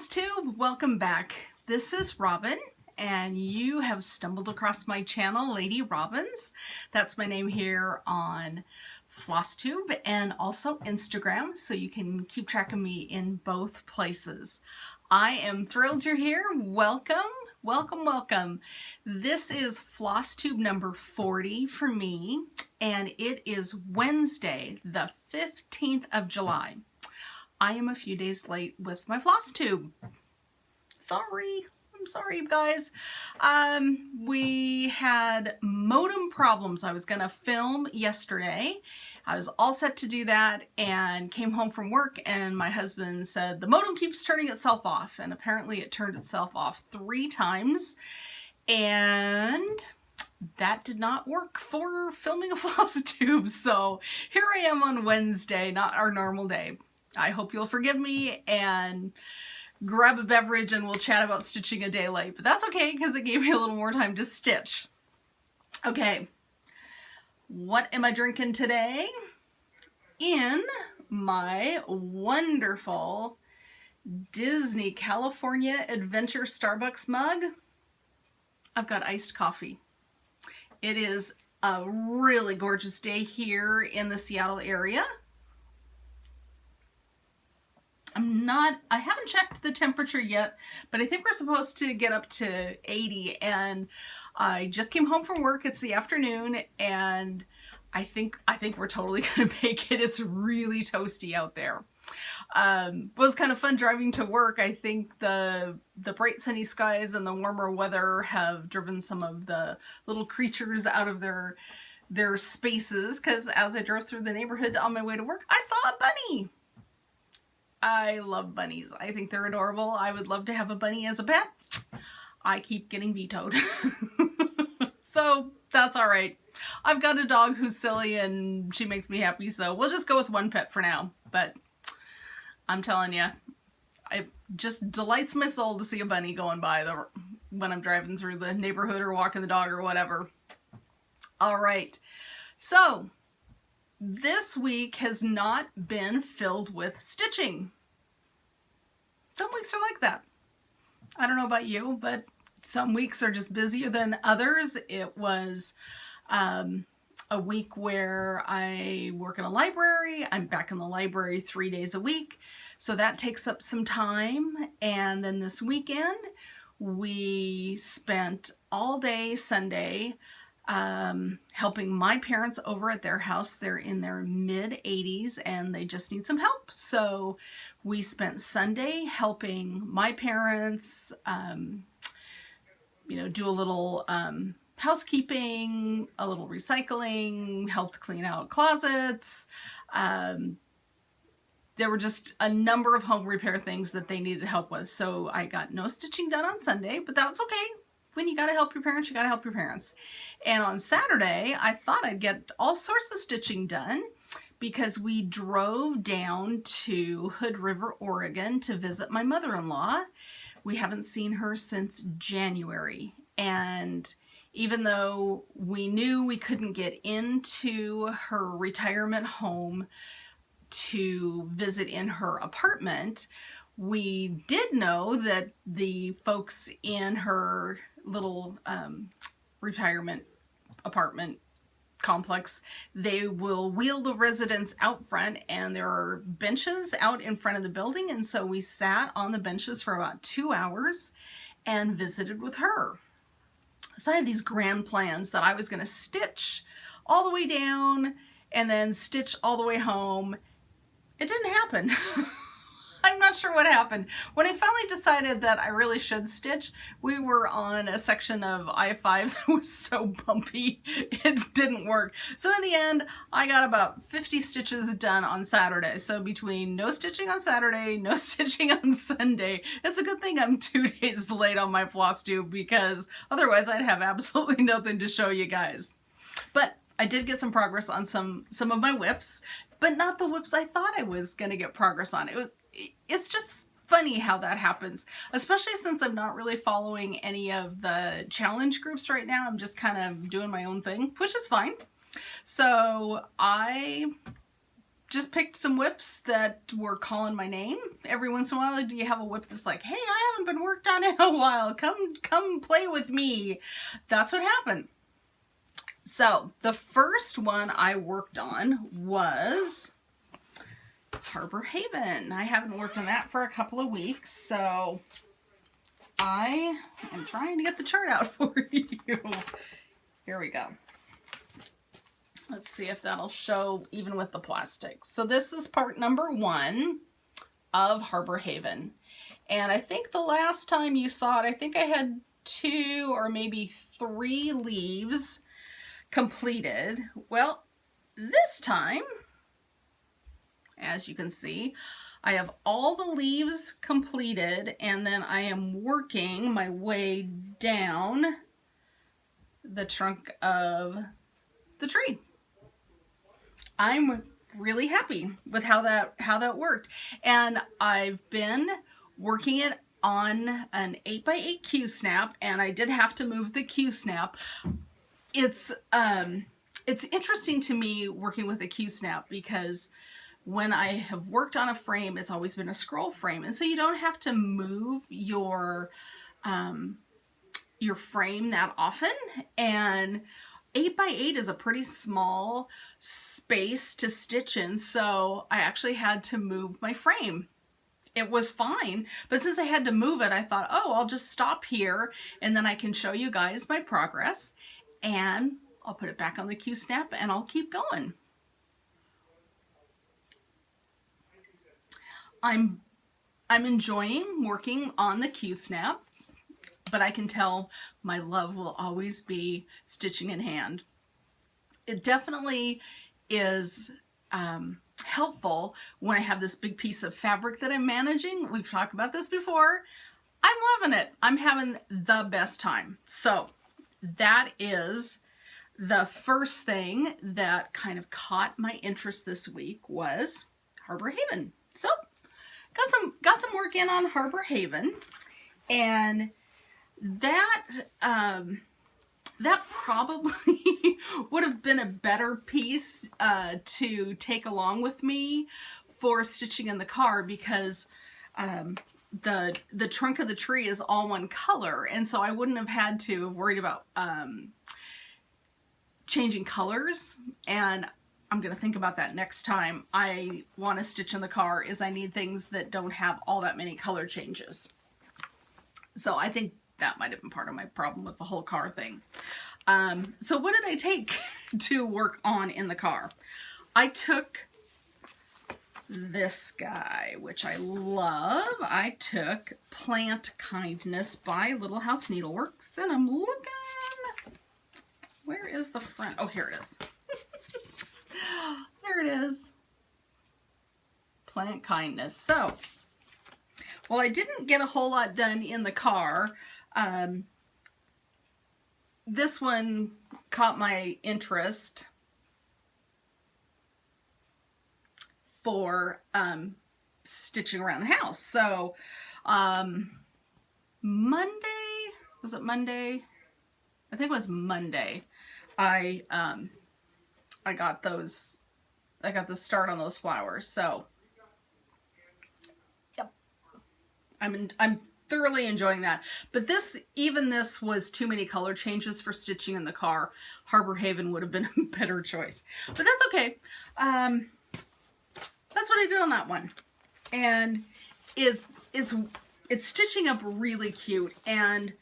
FlossTube, welcome back. This is Robin, and you have stumbled across my channel, Lady Robins. That's my name here on FlossTube and also Instagram, so you can keep track of me in both places. I am thrilled you're here. Welcome, welcome, welcome. This is FlossTube number 40 for me, and it is Wednesday, the 15th of July. I am a few days late with my FlossTube. Sorry. I'm sorry, you guys. We had modem problems. I was going to film yesterday. I was all set to do that and came home from work, and my husband said the modem keeps turning itself off, and apparently it turned itself off 3 times, and that did not work for filming a FlossTube. So here I am on Wednesday, not our normal day. I hope you'll forgive me and grab a beverage and we'll chat about stitching a day late, but that's okay because it gave me a little more time to stitch. Okay, what am I drinking today? In my wonderful Disney California Adventure Starbucks mug, I've got iced coffee. It is a really gorgeous day here in the Seattle area. I haven't checked the temperature yet, but I think we're supposed to get up to 80, and I just came home from work. It's the afternoon, and I think we're totally gonna make it. It's really toasty out there. It was kind of fun driving to work. I think the bright sunny skies and the warmer weather have driven some of the little creatures out of their spaces, because as I drove through the neighborhood on my way to work, I saw a bunny. I love bunnies. I think they're adorable. I would love to have a bunny as a pet. I keep getting vetoed. So that's all right. I've got a dog who's silly and she makes me happy, so we'll just go with one pet for now. But I'm telling you, it just delights my soul to see a bunny going by when I'm driving through the neighborhood or walking the dog or whatever. All right. So this week has not been filled with stitching. Some weeks are like that. I don't know about you, but some weeks are just busier than others. It was a week where I work in a library. I'm back in the library 3 days a week, so that takes up some time. And then this weekend, we spent all day Sunday helping my parents over at their house. They're in their mid-80s and they just need some help. So we spent Sunday helping my parents, do a little housekeeping, a little recycling, helped clean out closets. There were just a number of home repair things that they needed help with. So I got no stitching done on Sunday, but that's okay. When you gotta help your parents, you gotta help your parents. And on Saturday, I thought I'd get all sorts of stitching done because we drove down to Hood River, Oregon to visit my mother-in-law. We haven't seen her since January. And even though we knew we couldn't get into her retirement home to visit in her apartment, we did know that the folks in her little retirement apartment complex, they will wheel the residents out front, and there are benches out in front of the building, and so we sat on the benches for about 2 hours and visited with her. So I had these grand plans that I was going to stitch all the way down and then stitch all the way home. It didn't happen. I'm not sure what happened. When I finally decided that I really should stitch, we were on a section of I-5 that was so bumpy, it didn't work. So in the end, I got about 50 stitches done on Saturday. So between no stitching on Saturday, no stitching on Sunday, it's a good thing I'm 2 days late on my FlossTube, because otherwise I'd have absolutely nothing to show you guys. But I did get some progress on some of my whips, but not the whips I thought I was going to get progress on. It's just funny how that happens, especially since I'm not really following any of the challenge groups right now. I'm just kind of doing my own thing, which is fine. So I just picked some whips that were calling my name. Every once in a while, do you have a whip that's like, hey, I haven't been worked on in a while. Come play with me. That's what happened. So the first one I worked on was Harbor Haven. I haven't worked on that for a couple of weeks, so I am trying to get the chart out for you. Here we go. Let's see if that'll show even with the plastic. So this is part number 1 of Harbor Haven. And I think the last time you saw it, I think I had 2 or maybe 3 leaves completed. Well, this time, as you can see, I have all the leaves completed, and then I am working my way down the trunk of the tree. I'm really happy with how that worked, and I've been working it on an 8x8 Q-snap, and I did have to move the Q-snap. It's interesting to me working with a Q-snap because when I have worked on a frame, it's always been a scroll frame, and so you don't have to move your frame that often. And 8x8 is a pretty small space to stitch in, so I actually had to move my frame. It was fine, but since I had to move it, I thought, oh, I'll just stop here and then I can show you guys my progress, and I'll put it back on the Q-snap and I'll keep going. I'm enjoying working on the Q-snap, but I can tell my love will always be stitching in hand. It definitely is helpful when I have this big piece of fabric that I'm managing. We've talked about this before. I'm loving it. I'm having the best time. So that is the first thing that kind of caught my interest this week was Harbor Haven. So got some work in on Harbor Haven, and that that probably would have been a better piece to take along with me for stitching in the car, because the trunk of the tree is all one color, and so I wouldn't have had to have worried about changing colors. And I'm going to think about that next time I want to stitch in the car, is I need things that don't have all that many color changes. So I think that might have been part of my problem with the whole car thing. So what did I take to work on in the car? I took this guy, which I love. I took Plant Kindness by Little House Needleworks, and I'm looking, where is the front? Oh, here it is. There it is. Plant Kindness. So, well, I didn't get a whole lot done in the car. This one caught my interest for stitching around the house. So, Monday, was it Monday? I think it was Monday. I got the start on those flowers. So, yep, I'm thoroughly enjoying that. But even this was too many color changes for stitching in the car. Harbor Haven would have been a better choice, but that's okay. That's what I did on that one, and it's stitching up really cute. And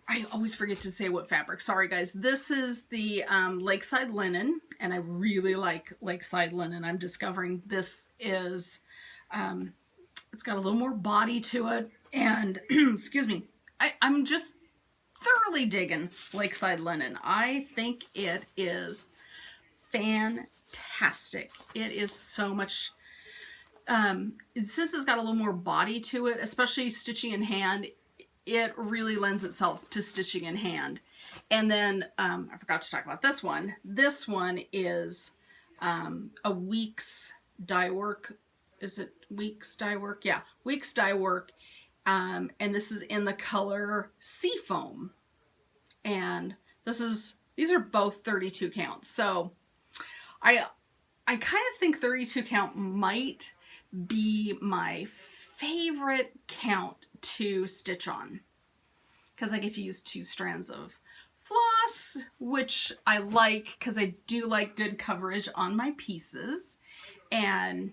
I always forget to say what fabric. Sorry guys. This is the Lakeside linen, and I really like Lakeside linen. I'm discovering this is it's got a little more body to it, and excuse me, I'm just thoroughly digging Lakeside linen. I think it is fantastic. It is so much, since it's got a little more body to it, especially stitching in hand, it really lends itself to stitching in hand. And then I forgot to talk about this one. This one is a Weeks dye work. Is it Weeks dye work? Yeah, Weeks dye work. And this is in the color Seafoam. And these are both 32 counts. So I I kind of think 32 count might be my favorite count to stitch on, because I get to use 2 strands of floss, which I like because I do like good coverage on my pieces. And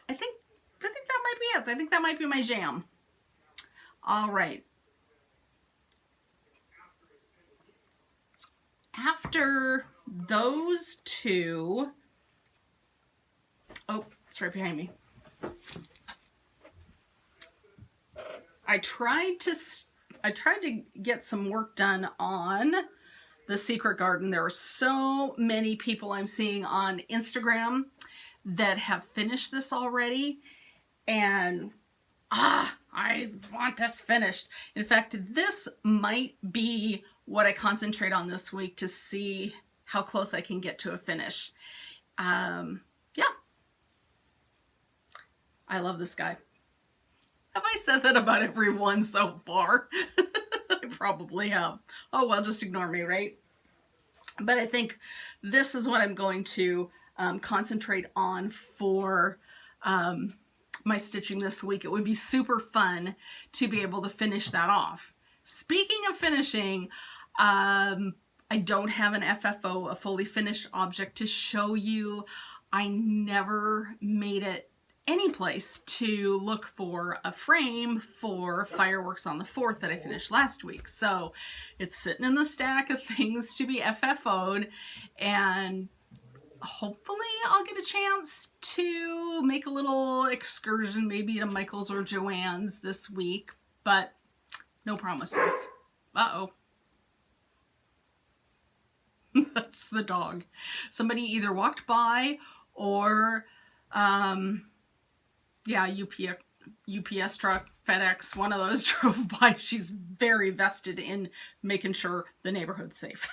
I think that might be it. I think that might be my jam. All right. After those 2, oh, it's right behind me. I tried to get some work done on the Secret Garden. There are so many people I'm seeing on Instagram that have finished this already, and I want this finished. In fact, this might be what I concentrate on this week to see how close I can get to a finish. Yeah. I love this guy. Have I said that about every one so far? I probably have. Oh, well, just ignore me, right? But I think this is what I'm going to concentrate on for my stitching this week. It would be super fun to be able to finish that off. Speaking of finishing, I don't have an FFO, a fully finished object, to show you. I never made it any place to look for a frame for Fireworks on the 4th that I finished last week. So it's sitting in the stack of things to be FFO'd, and hopefully I'll get a chance to make a little excursion, maybe to Michael's or Joann's this week, but no promises. Uh-oh. That's the dog. Somebody either walked by or yeah, UPS truck, FedEx, one of those drove by. She's very vested in making sure the neighborhood's safe.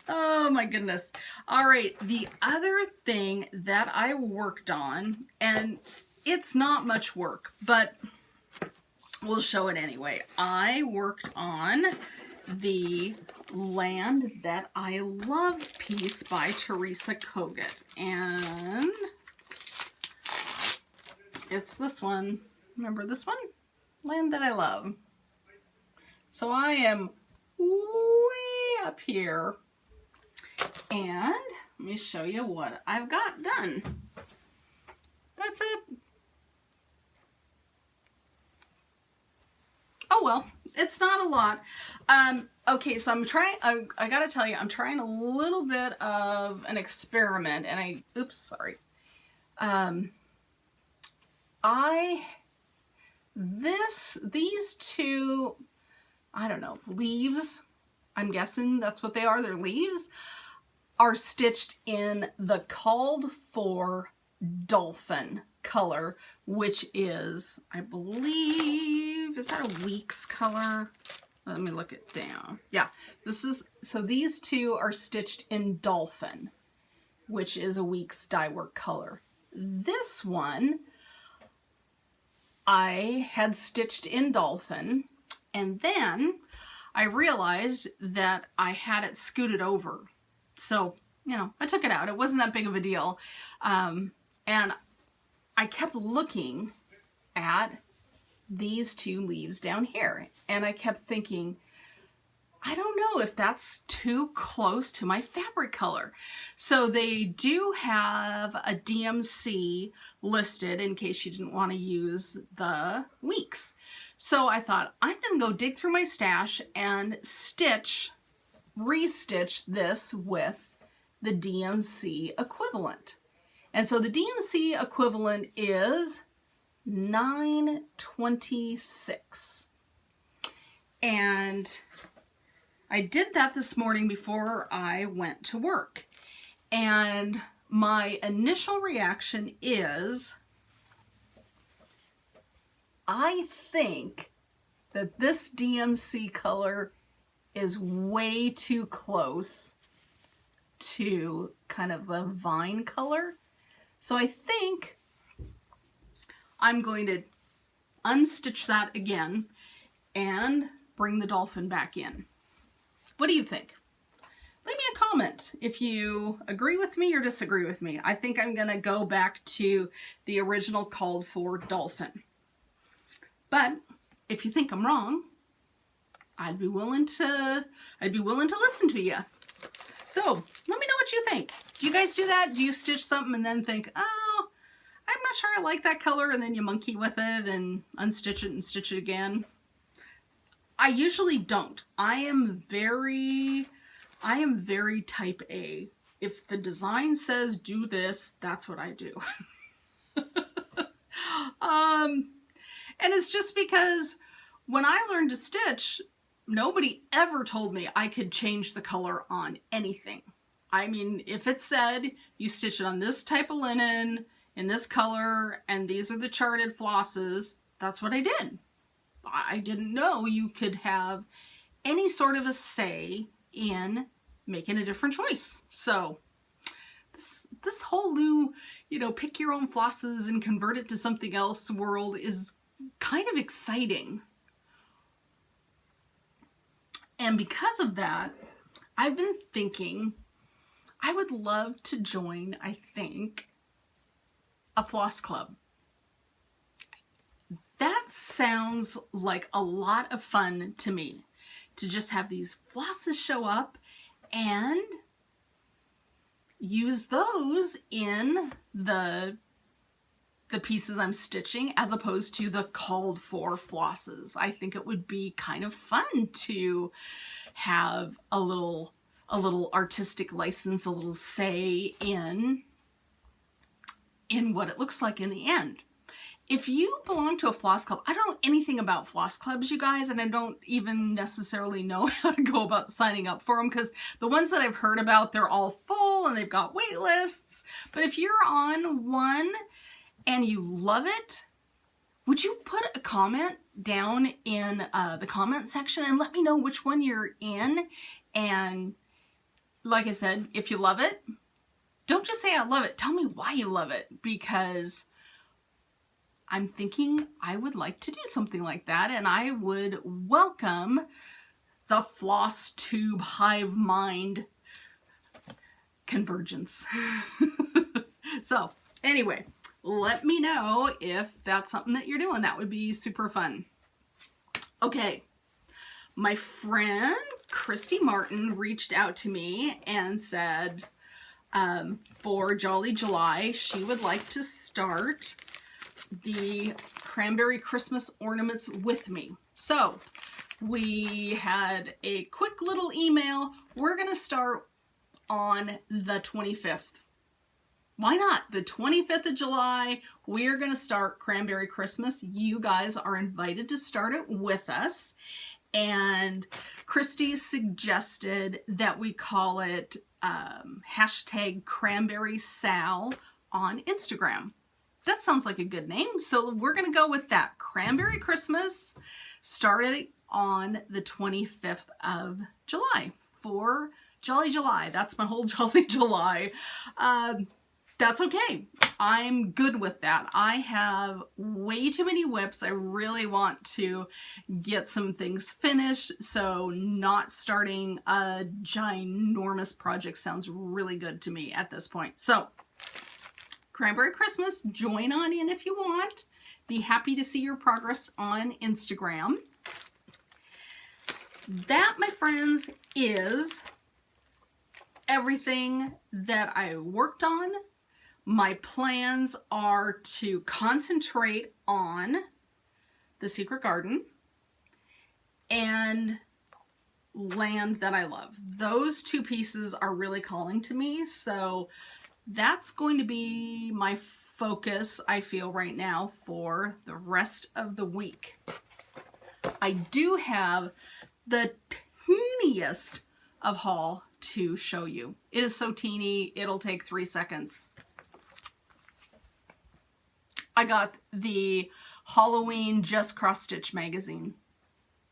Oh my goodness. All right, the other thing that I worked on, and it's not much work, but we'll show it anyway. I worked on the Land That I Love piece by Teresa Kogut, and it's this one. Remember this one? Land That I Love. So I am way up here, and let me show you what I've got done. That's it. Oh well, it's not a lot. Okay, so I'm trying, I gotta tell you, I'm trying a little bit of an experiment, and oops, sorry. These 2, I don't know, leaves, I'm guessing that's what they are, they're leaves, are stitched in the called for dolphin color, which is, I believe, is that a week's color? Let me look it down. Yeah, so these 2 are stitched in dolphin, which is a week's dye work color. This one I had stitched in dolphin, and then I realized that I had it scooted over. So, you know, I took it out. It wasn't that big of a deal. And I kept looking at these 2 leaves down here, and I kept thinking, I don't know if that's too close to my fabric color. So they do have a DMC listed in case you didn't want to use the weeks. So I thought, I'm going to go dig through my stash and restitch this with the DMC equivalent. And so the DMC equivalent is 926. And I did that this morning before I went to work. And my initial reaction is, I think that this DMC color is way too close to kind of the vine color. So I think I'm going to unstitch that again and bring the dolphin back in. What do you think? Leave me a comment comment if you agree with me or disagree with me. I think I'm gonna go back to the original called for dolphin. But if you think I'm wrong, I'd be willing to listen to you. So let me know what you think. Do you guys do that? Do you stitch something and then think, oh, I'm not sure I like that color, and then you monkey with it and unstitch it and stitch it again? I usually don't. I am very type A. If the design says do this, that's what I do. And it's just because when I learned to stitch, nobody ever told me I could change the color on anything. I mean, if it said you stitch it on this type of linen, in this color, and these are the charted flosses, that's what I did. I didn't know you could have any sort of a say in making a different choice. So this whole new, pick your own flosses and convert it to something else world is kind of exciting. And because of that, I've been thinking I would love to join, I think, a floss club. That sounds like a lot of fun to me, to just have these flosses show up and use those in the pieces I'm stitching, as opposed to the called for flosses. I think it would be kind of fun to have a little artistic license, a little say in what it looks like in the end. If you belong to a floss club, I don't know anything about floss clubs, you guys, and I don't even necessarily know how to go about signing up for them, because the ones that I've heard about, they're all full and they've got wait lists. But if you're on one and you love it, would you put a comment down in the comment section and let me know which one you're in? And like I said, if you love it, don't just say I love it. Tell me why you love it, because I'm thinking I would like to do something like that, and I would welcome the FlossTube hive mind convergence. So anyway, let me know if that's something that you're doing. That would be super fun. Okay, my friend Christy Martin reached out to me and said for Jolly July, she would like to start the Cranberry Christmas ornaments with me. So we had a quick little email. We're gonna start on the 25th. Why not? The 25th of July, we're gonna start Cranberry Christmas. You guys are invited to start it with us. And Christy suggested that we call it hashtag Cranberry SAL on Instagram. That sounds like a good name. So we're gonna go with that. Cranberry Christmas started on the 25th of July for Jolly July. That's my whole Jolly July. That's okay. I'm good with that. I have way too many whips. I really want to get some things finished, so not starting a ginormous project sounds really good to me at this point. So, Cranberry Christmas, join on in if you want. Be happy to see your progress on Instagram. That, my friends, is everything that I worked on. My plans are to concentrate on the Secret Garden and Land That I Love. Those two pieces are really calling to me, so that's going to be my focus, I feel, right now for the rest of the week. I do have the teeniest of haul to show you. It is so teeny, it'll take 3 seconds. I got the Halloween Just Cross Stitch magazine.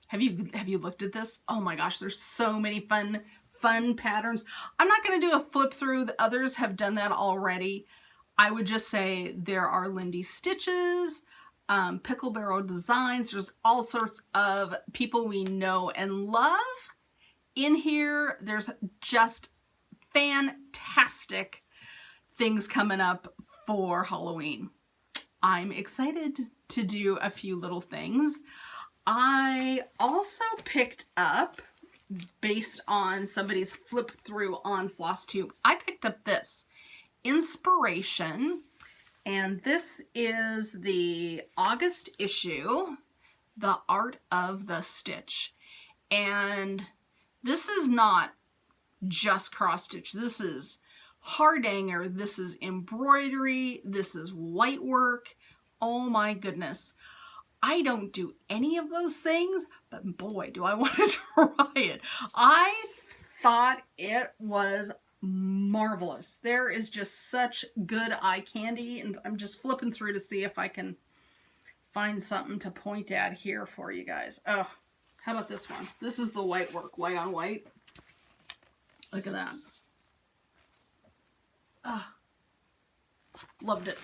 Have you looked at this? Oh my gosh, there's so many fun patterns. I'm not going to do a flip through. The others have done that already. I would just say there are Lindy Stitches, Pickle Barrel Designs. There's all sorts of people we know and love in here. There's just fantastic things coming up for Halloween. I'm excited to do a few little things. I also picked up, based on somebody's flip through on FlossTube, I picked up this inspiration, and this is the August issue, The Art of the Stitch. And this is not just cross stitch. This is hardanger, this is embroidery, this is white work. Oh my goodness. I don't do any of those things, but boy, do I want to try it. I thought it was marvelous. There is just such good eye candy, and I'm just flipping through to see if I can find something to point at here for you guys. Oh, how about this one? This is the white work, white on white. Look at that. Oh, loved it.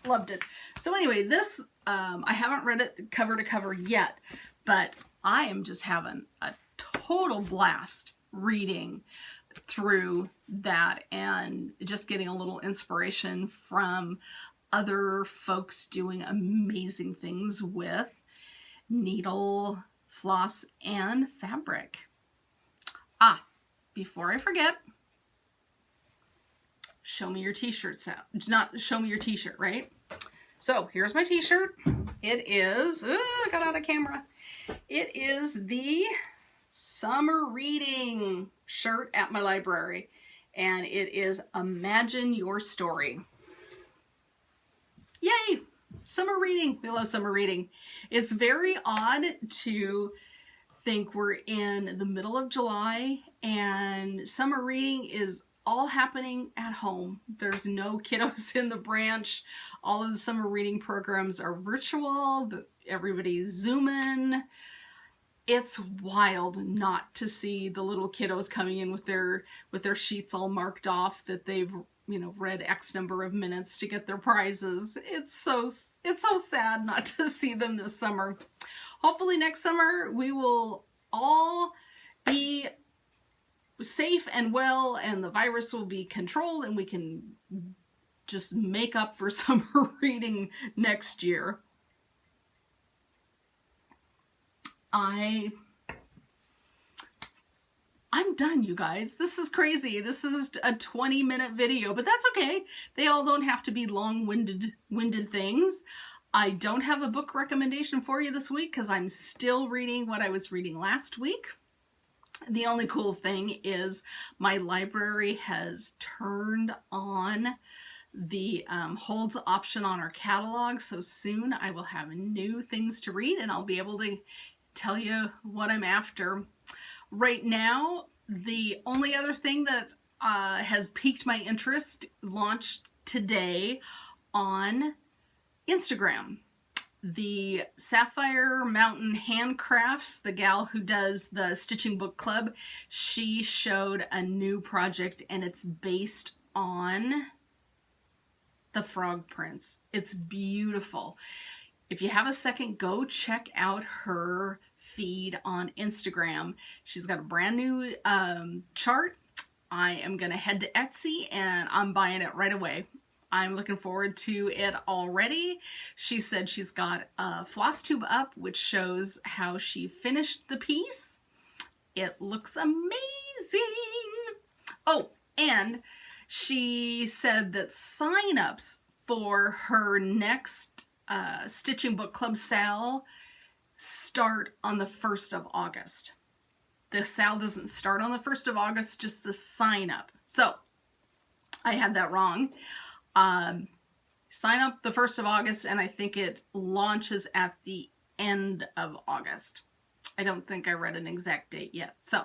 Loved it. So anyway, this, I haven't read it cover to cover yet, but I am just having a total blast reading through that and just getting a little inspiration from other folks doing amazing things with needle, floss, and fabric. Before I forget, show me your t-shirts out. Not show me your t-shirt, right? So here's my t-shirt. It is, I got out of camera. It is the summer reading shirt at my library. And it is Imagine Your Story. Yay! Summer reading. We love summer reading. It's very odd to think we're in the middle of July and summer reading is all happening at home. There's no kiddos in the branch. All of the summer reading programs are virtual. Everybody's Zooming. It's wild not to see the little kiddos coming in with their sheets all marked off that they've, you know, read X number of minutes to get their prizes. It's so sad not to see them this summer. Hopefully next summer we will all be safe and well and the virus will be controlled and we can just make up for summer reading next year. I'm done, you guys. This is crazy. This is a 20-minute video, but that's okay. They all don't have to be long-winded things. I don't have a book recommendation for you this week because I'm still reading what I was reading last week. The only cool thing is my library has turned on the holds option on our catalog, so soon I will have new things to read and I'll be able to tell you what I'm after. Right now, the only other thing that has piqued my interest launched today on Instagram. The Sapphire Mountain Handcrafts, the gal who does the Stitching Book Club, she showed a new project and it's based on the frog prints. It's beautiful. If you have a second, go check out her feed on Instagram. She's got a brand new chart. I am going to head to Etsy and I'm buying it right away. I'm looking forward to it already. She said she's got a FlossTube up, which shows how she finished the piece. It looks amazing. Oh, and she said that sign-ups for her next Stitching Book Club SAL start on the 1st of August. The SAL doesn't start on the 1st of August, just the sign-up. So, I had that wrong. Sign up the 1st of August, and I think it launches at the end of August. I don't think I read an exact date yet. So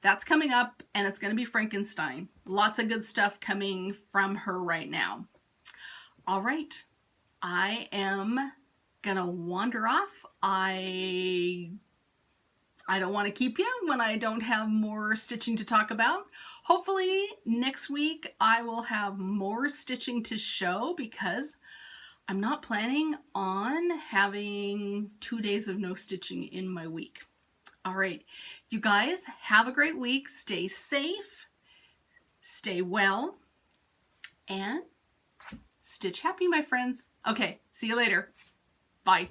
that's coming up, and it's going to be Frankenstein. Lots of good stuff coming from her right now. All right. I am going to wander off. I don't want to keep you when I don't have more stitching to talk about. Hopefully next week I will have more stitching to show because I'm not planning on having 2 days of no stitching in my week. All right, you guys have a great week. Stay safe. stay well, and stitch happy, my friends. Okay, see you later. Bye.